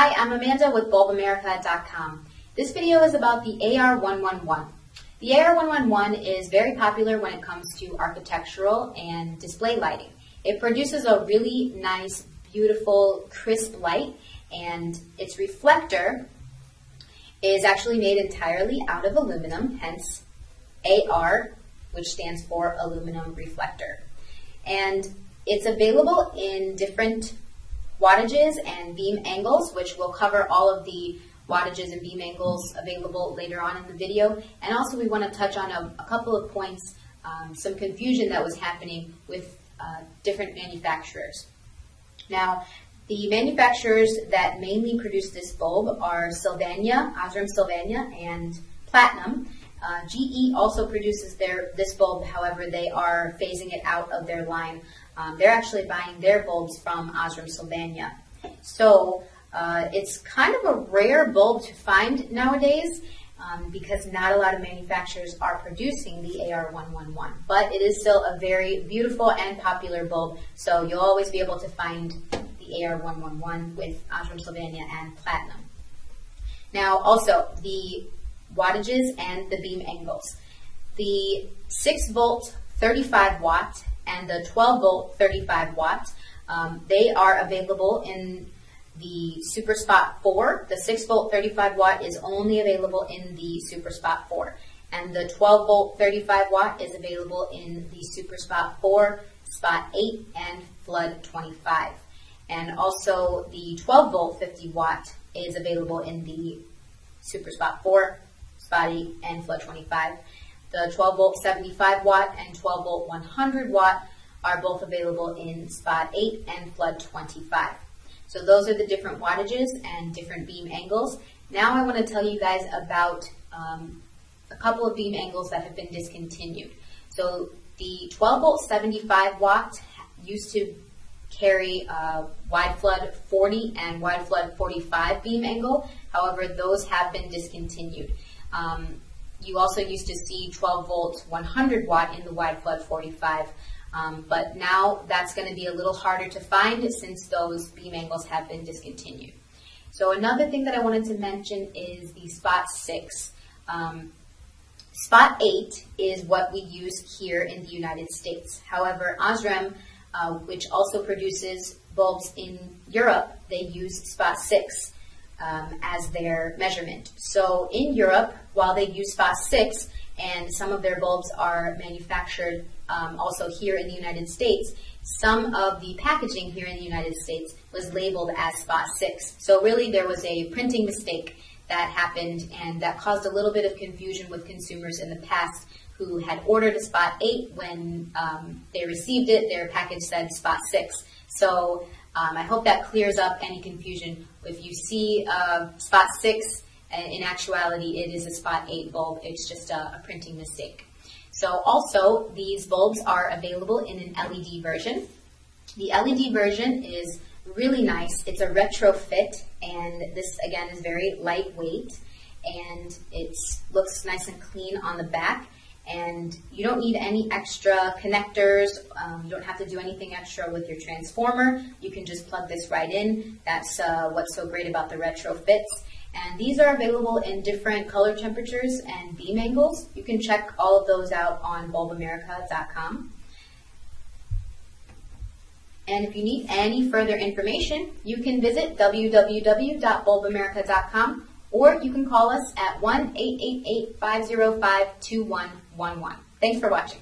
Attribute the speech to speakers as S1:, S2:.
S1: Hi, I'm Amanda with BulbAmerica.com. This video is about the AR111. The AR111 is very popular when it comes to architectural and display lighting. It produces a really nice, beautiful, crisp light, and its reflector is actually made entirely out of aluminum, hence AR, which stands for aluminum reflector. And it's available in different wattages and beam angles, which will cover all of the wattages and beam angles available later on in the video. And also we want to touch on a couple of points, some confusion that was happening with different manufacturers. Now, the manufacturers that mainly produce this bulb are Osram Sylvania, and Platinum. GE also produces this bulb, however, they are phasing it out of their line. They're actually buying their bulbs from Osram Sylvania. So it's kind of a rare bulb to find nowadays because not a lot of manufacturers are producing the AR111. But it is still a very beautiful and popular bulb, so you'll always be able to find the AR111 with Osram Sylvania and Platinum. Now also the wattages and the beam angles. The 6-volt 35 watt and the 12-volt 35 watt, they are available in the Super Spot 4. The 6-volt 35 watt is only available in the Super Spot 4. And the 12-volt 35 watt is available in the Super Spot 4, Spot 8, and Flood 25. And also the 12-volt 50 watt is available in the Super Spot 4, Spot 8, and Flood 25. The 12-volt 75 watt and 12-volt 100 watt are both available in Spot 8 and Flood 25. So those are the different wattages and different beam angles. Now I want to tell you guys about a couple of beam angles that have been discontinued. So the 12-volt 75 watt used to carry wide flood 40 and wide flood 45 beam angle. However, those have been discontinued. You also used to see 12-volt 100 watt in the wide flood 45, but now that's going to be a little harder to find since those beam angles have been discontinued. So another thing that I wanted to mention is the Spot 6. Spot 8 is what we use here in the United States. However, Osram, which also produces bulbs in Europe, they use Spot 6 as their measurement. So in Europe, while they use Spot 6, and some of their bulbs are manufactured also here in the United States, some of the packaging here in the United States was labeled as Spot 6. So really there was a printing mistake that happened, and that caused a little bit of confusion with consumers in the past who had ordered a Spot 8. When they received it, their package said Spot 6. So I hope that clears up any confusion. If you see Spot 6, in actuality it is a Spot 8 bulb. It's just a printing mistake. So also these bulbs are available in an LED version. The LED version is really nice. It's a retrofit, and this again is very lightweight, and it looks nice and clean on the back. And you don't need any extra connectors. You don't have to do anything extra with your transformer. You can just plug this right in. That's what's so great about the retrofits. And these are available in different color temperatures and beam angles. You can check all of those out on BulbAmerica.com. And if you need any further information, you can visit www.BulbAmerica.com, or you can call us at 1-888-505-2111. Thanks for watching.